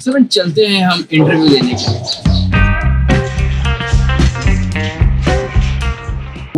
Sir चलते हैं हम इंटरव्यू देने के लिए।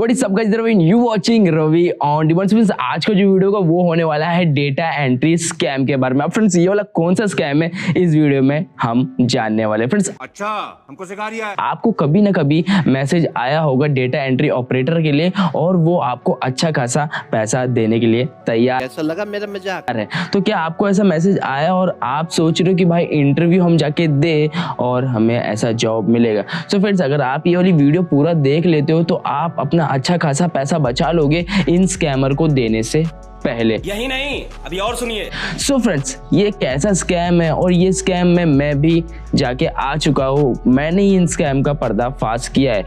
What is up guys, you watching Ravi on demand. Friends आज का जो वीडियो का वो होने वाला है डेटा एंट्री स्कैम के बारे में। अब फ्रेंड्स ये वाला कौन सा स्कैम है इस वीडियो में हम जानने वाले हैं। फ्रेंड्स अच्छा हमको सिखा रही है। आपको कभी ना कभी मैसेज आया होगा डेटा एंट्री ऑपरेटर के लिए और वो आपको अच्छा खासा पैसा देने के लिए तैयार। ऐसा लगा मेरा मजाक है तो क्या आपको ऐसा मैसेज आया और आप सोच रहे हो कि भाई इंटरव्यू हम जाके दे और हमें ऐसा जॉब मिलेगा। सो फ्रेंड्स अगर आप ये वाली वीडियो पूरा देख लेते हो तो आप अपना अच्छा खासा पैसा बचा लोगे इन स्कैमर को देने से पहले। यही नहीं अभी और सुनिए। सो फ्रेंड्स ये कैसा स्कैम है और ये स्कैम में मैं भी जाके आ चुका हूँ। मैंने ही इन स्कैम का पर्दाफाश किया है।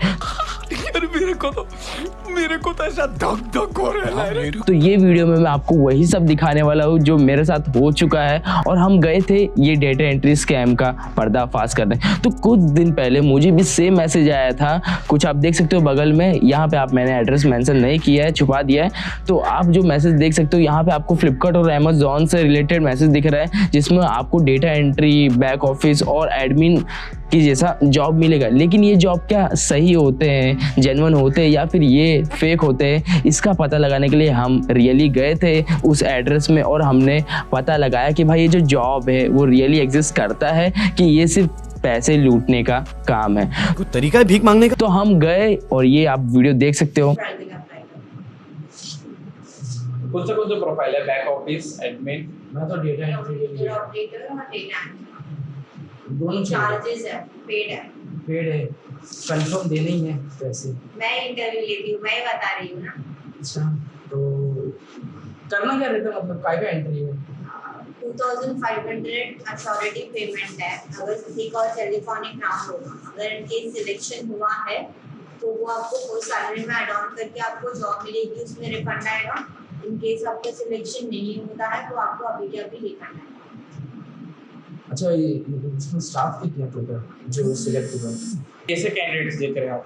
यार मेरे को तो ऐसा धक धक हो रहा है। तो ये वीडियो में मैं आपको वही सब दिखाने वाला हूँ जो मेरे साथ हो चुका है और हम गए थे ये डेटा एंट्री स्कैम का पर्दाफाश करने। तो कुछ दिन पहले मुझे भी सेम मैसेज आया था, कुछ आप देख सकते हो बगल में। यहाँ पे आप मैंने एड्रेस मेंशन नहीं किया है, छुपा दिया है। तो आप जो मैसेज देख सकते हो यहाँ पे आपको फ्लिपकार्ट और अमेजॉन से रिलेटेड मैसेज दिख रहा है जिसमें आपको डेटा एंट्री, बैक ऑफिस और एडमिन की जैसा जॉब मिलेगा। लेकिन ये जॉब क्या सही होते हैं, जेन्युइन होते हैं या फिर ये फेक होते हैं, इसका पता लगाने के लिए हम रियली गए थे उस एड्रेस में और हमने पता लगाया कि भाई ये जो जॉब है वो रियली एग्जिस्ट करता है कि ये सिर्फ पैसे लूटने का काम है। कोई तरीका है भीख मांगने का? तो हम गए और ये आप वीडियो देख सकते हो। कौन सा प्रोफाइल है? Back office, admin? मैं तो डेटा एंट्री के लिए ऑपरेटर और डेटा दोनों चार्जेस है, पेड है, कंफर्म देने ही है पैसे। मैं इंटरव्यू लेती हूँ, मैं बता रही हूँ ना। अच्छा तो करना क्या रहता है, मतलब काय का एंट्री है? 2500 अथॉरिटी पेमेंट है। अगर किसी का टेलीफोनिक नाम होगा, अगर इनके सिलेक्शन हुआ है तो वो आपको फुल सैलरी में ऐड ऑन करके आपको जॉब मिलेगी, उसमें रिफंड आएगा। इन केस आपका सिलेक्शन नहीं होता है तो आपको अभी के अभी रिफंड आएगा। अच्छा ये इसमें स्टाफ कितने टोटल जो सिलेक्ट हुआ? कैसे कैंडिडेट्स देख रहे हैं आप?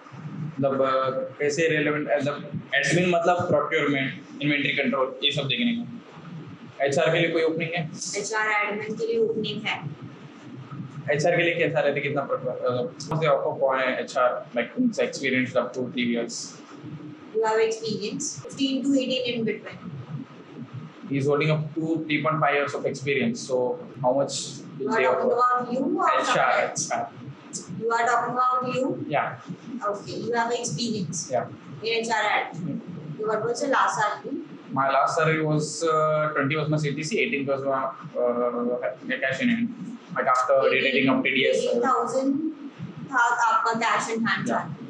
मतलब कैसे रेलेवेंट, मतलब एडमिन मतलब प्रोक्योरमेंट, इन्वेंटरी कंट्रोल, ये सब देखने का। एचआर के लिए कोई ओपनिंग है? एचआर एडमिन के लिए ओपनिंग है। एचआर के लिए कैसा रहता है, कितना प्रोफाइल आपको कौन है? HR like experience up to 3 years. You have experience 15 to 18 in between. He is holding up to 3.5 years of experience. So how much You will are they talking offer? about you or HR, someone else? HR. You are talking about you? Yeah, Okay, you have experience yeah. in HR admin. What was your last salary? My last salary was 20 was my CTC, 18 was my cash in hand. Like after deducting of TDS. 18,000 था आपका cash in hand Yeah. salary.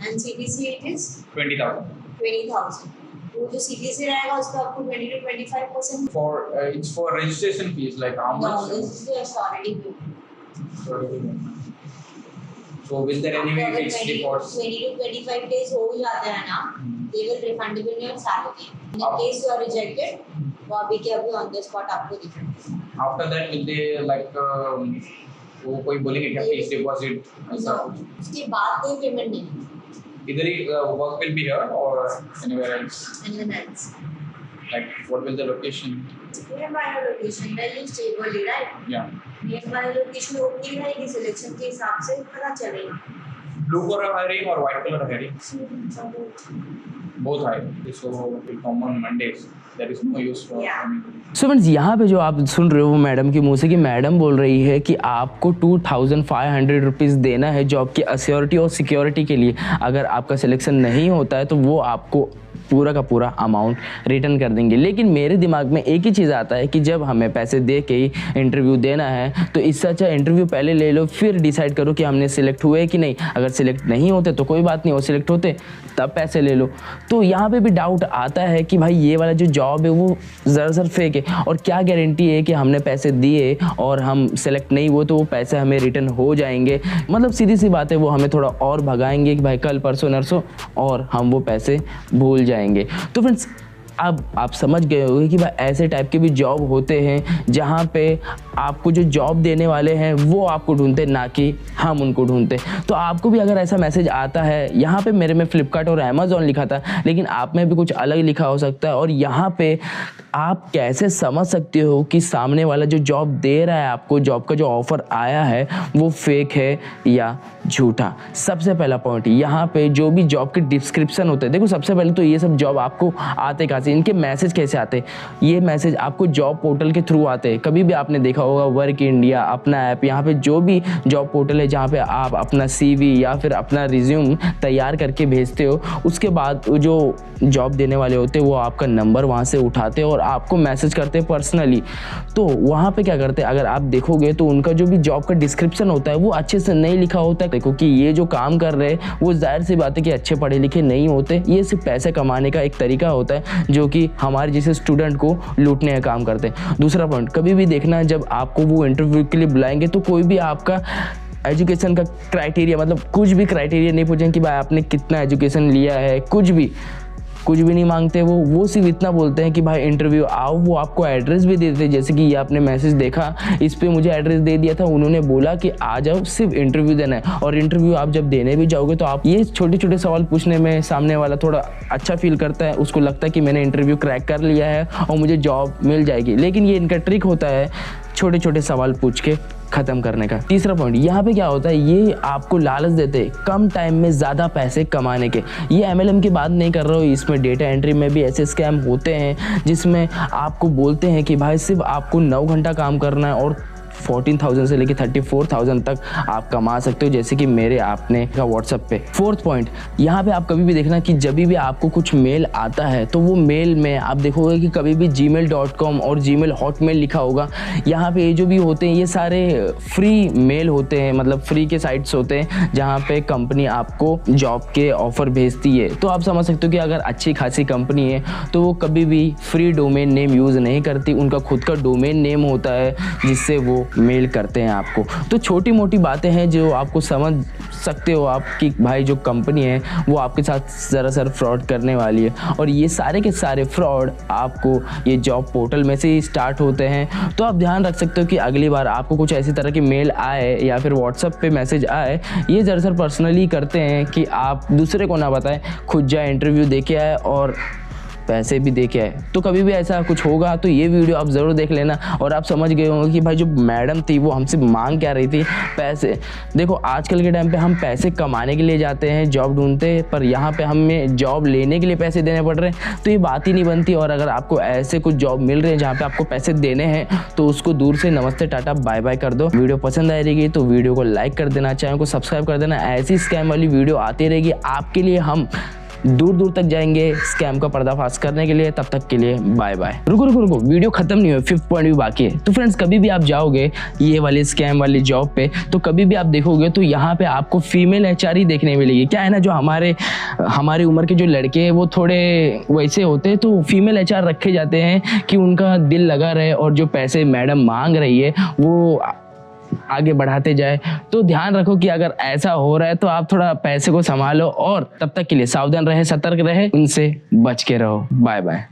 And CTC it is 20,000. 20,000. वो जो CTC रहेगा उसका आपको 20 to 25%. For it's for registration fees, like how No, much? this is the authority payment. So will there any way अगर fixed 20 depots? 20 to 25 days हो जाते हैं ना, they will refundable your salary. In Up- case you are rejected, वो अभी के अभी on the spot आपको refund. After that will they like वो कोई बोलेंगे क्या fixed deposit ऐसा No, कुछ? उसके बाद कोई पेमेंट नहीं, Either work will be here or anywhere else. anyone else. Like what will the location? Nearby your location, where you stay, बोली right? Yeah. Nearby your location opening रहेगी, selection के हिसाब से पता चलेगा. Blue color hiring or white color hiring? Both hiring. So will come on Mondays. There is no use for. Yeah. So friends यहाँ पे जो आप सुन रहे हो वो मैडम के मुंह से कि मैडम बोल रही है कि आपको 2500 रुपीज़ देना है जॉब की अश्योरिटी और सिक्योरिटी के लिए। अगर आपका सिलेक्शन नहीं होता है तो वो आपको पूरा का पूरा अमाउंट रिटर्न कर देंगे। लेकिन मेरे दिमाग में एक ही चीज़ आता है कि जब हमें पैसे दे के ही इंटरव्यू देना है तो इससे अच्छा इंटरव्यू पहले ले लो, फिर डिसाइड करो कि हमने सिलेक्ट हुए कि नहीं। अगर सिलेक्ट नहीं होते तो कोई बात नहीं, और सिलेक्ट होते तब पैसे ले लो। तो यहाँ पे भी डाउट आता है कि भाई ये वाला जो जॉब है वो ज़रा फेक है और क्या गारंटी है कि हमने पैसे दिए और हम सेलेक्ट नहीं हुए तो वो पैसे हमें रिटर्न हो जाएंगे। मतलब सीधी सी बात है, वो हमें थोड़ा और भगाएंगे कि भाई कल परसों नरसों और हम वो पैसे भूल जाएंगे। तो फ्रेंड्स अब आप समझ गए होंगे कि भाई ऐसे टाइप के भी जॉब होते हैं जहाँ पे आपको जो जॉब देने वाले हैं वो आपको ढूंढते, ना कि हम उनको ढूंढते। तो आपको भी अगर ऐसा मैसेज आता है, यहाँ पे मेरे में फ्लिपकार्ट और अमेज़ॉन लिखा था, लेकिन आप में भी कुछ अलग लिखा हो सकता है, और यहाँ पे आप कैसे समझ सकते हो कि सामने वाला जो जॉब दे रहा है आपको, जॉब का जो ऑफ़र आया है वो फेक है या झूठा। सबसे पहला पॉइंट, यहाँ पे जो भी जॉब के डिस्क्रिप्शन होते हैं, देखो सबसे पहले तो ये सब जॉब आपको आते कहाँ से, इनके मैसेज कैसे आते हैं? ये मैसेज आपको जॉब पोर्टल के थ्रू आते हैं। कभी भी आपने देखा होगा वर्क इंडिया अपना ऐप, यहाँ पे जो भी जॉब पोर्टल है जहाँ पे आप अपना CV या फिर अपना रिज्यूम तैयार करके भेजते हो, उसके बाद जो जॉब देने वाले होते हैं वो आपका नंबर वहाँ से उठाते हैं और आपको मैसेज करते हैं पर्सनली। तो वहाँ पे क्या करते हैं, अगर आप देखोगे तो उनका जो भी जॉब का डिस्क्रिप्शन होता है वो अच्छे से नहीं लिखा होता है, क्योंकि ये जो काम कर रहे हैं वो जाहिर सी बात है कि अच्छे पढ़े लिखे नहीं होते। ये सिर्फ पैसे कमाने का एक तरीका होता है जो कि हमारे जैसे स्टूडेंट को लूटने का काम करते हैं। दूसरा पॉइंट, कभी भी देखना जब आपको वो इंटरव्यू के लिए बुलाएंगे तो कोई भी आपका एजुकेशन का क्राइटेरिया, मतलब कुछ भी क्राइटेरिया नहीं पूछेंगे कि भाई आपने कितना एजुकेशन लिया है, कुछ भी नहीं मांगते। वो सिर्फ इतना बोलते हैं कि भाई इंटरव्यू आओ। वो आपको एड्रेस भी दे देते हैं, जैसे कि ये आपने मैसेज देखा, इस पे मुझे एड्रेस दे दिया था, उन्होंने बोला कि आ जाओ, सिर्फ इंटरव्यू देना है। और इंटरव्यू आप जब देने भी जाओगे तो आप ये छोटे छोटे सवाल पूछने में सामने वाला थोड़ा अच्छा फील करता है, उसको लगता है कि मैंने इंटरव्यू क्रैक कर लिया है और मुझे जॉब मिल जाएगी। लेकिन ये इनका ट्रिक होता है छोटे छोटे सवाल पूछ के खत्म करने का। तीसरा पॉइंट, यहाँ पे क्या होता है, ये आपको लालच देते हैं कम टाइम में ज़्यादा पैसे कमाने के। ये MLM की बात नहीं कर रहा हूँ, इसमें डेटा एंट्री में भी ऐसे स्कैम होते हैं जिसमें आपको बोलते हैं कि भाई सिर्फ आपको 9 घंटा काम करना है और 14,000 से लेकर 34,000 तक आप कमा सकते हो, जैसे कि मेरे आपने का व्हाट्सएप पे। फोर्थ पॉइंट, यहाँ पे आप कभी भी देखना कि जब भी आपको कुछ मेल आता है तो वो मेल में आप देखोगे कि कभी भी gmail.com और Gmail हॉटमेल लिखा होगा। यहाँ पे ये जो भी होते हैं ये सारे फ्री मेल होते हैं, मतलब फ्री के साइट्स होते हैं जहाँ पे कंपनी आपको जॉब के ऑफर भेजती है। तो आप समझ सकते हो कि अगर अच्छी खासी कंपनी है तो वो कभी भी फ्री डोमेन नेम यूज़ नहीं करती, उनका खुद का डोमेन नेम होता है जिससे वो मेल करते हैं आपको। तो छोटी मोटी बातें हैं जो आपको समझ सकते हो आप कि भाई जो कंपनी है वो आपके साथ दरअसल फ्रॉड करने वाली है, और ये सारे के सारे फ्रॉड आपको ये जॉब पोर्टल में से ही स्टार्ट होते हैं। तो आप ध्यान रख सकते हो कि अगली बार आपको कुछ ऐसी तरह की मेल आए या फिर व्हाट्सएप पे मैसेज आए, ये दरअसल पर्सनली करते हैं कि आप दूसरे को ना बताएं, खुद जाए इंटरव्यू दे के आए और पैसे भी दे के आए। तो कभी भी ऐसा कुछ होगा तो ये वीडियो आप ज़रूर देख लेना और आप समझ गए होंगे कि भाई जो मैडम थी वो हमसे मांग क्या रही थी, पैसे। देखो आजकल के टाइम पे हम पैसे कमाने के लिए जाते हैं, जॉब ढूंढते हैं, पर यहाँ पे हमें जॉब लेने के लिए पैसे देने पड़ रहे हैं, तो ये बात ही नहीं बनती। और अगर आपको ऐसे कुछ जॉब मिल रहे हैं जहाँ पे आपको पैसे देने हैं तो उसको दूर से नमस्ते टाटा बाय बाय कर दो। वीडियो पसंद आएगी तो वीडियो को लाइक कर देना, चैनल को सब्सक्राइब कर देना। ऐसी स्कैम वाली वीडियो आती रहेगी आपके लिए, हम दूर दूर तक जाएंगे स्कैम का पर्दाफाश करने के लिए। तब तक के लिए बाय बाय। रुको, वीडियो खत्म नहीं हुई, 5th पॉइंट भी बाकी है। तो फ्रेंड्स, कभी भी आप जाओगे ये वाली स्कैम वाली जॉब पे तो कभी भी आप देखोगे तो यहाँ पे आपको फीमेल HR ही देखने मिलेगी। क्या है ना, जो हमारे उम्र के जो लड़के हैं वो थोड़े वैसे होते हैं, तो फीमेल HR रखे जाते हैं कि उनका दिल लगा रहे और जो पैसे मैडम मांग रही है वो आगे बढ़ाते जाए। तो ध्यान रखो कि अगर ऐसा हो रहा है तो आप थोड़ा पैसे को संभालो और तब तक के लिए सावधान रहे, सतर्क रहे, उनसे बच के रहो। Bye bye.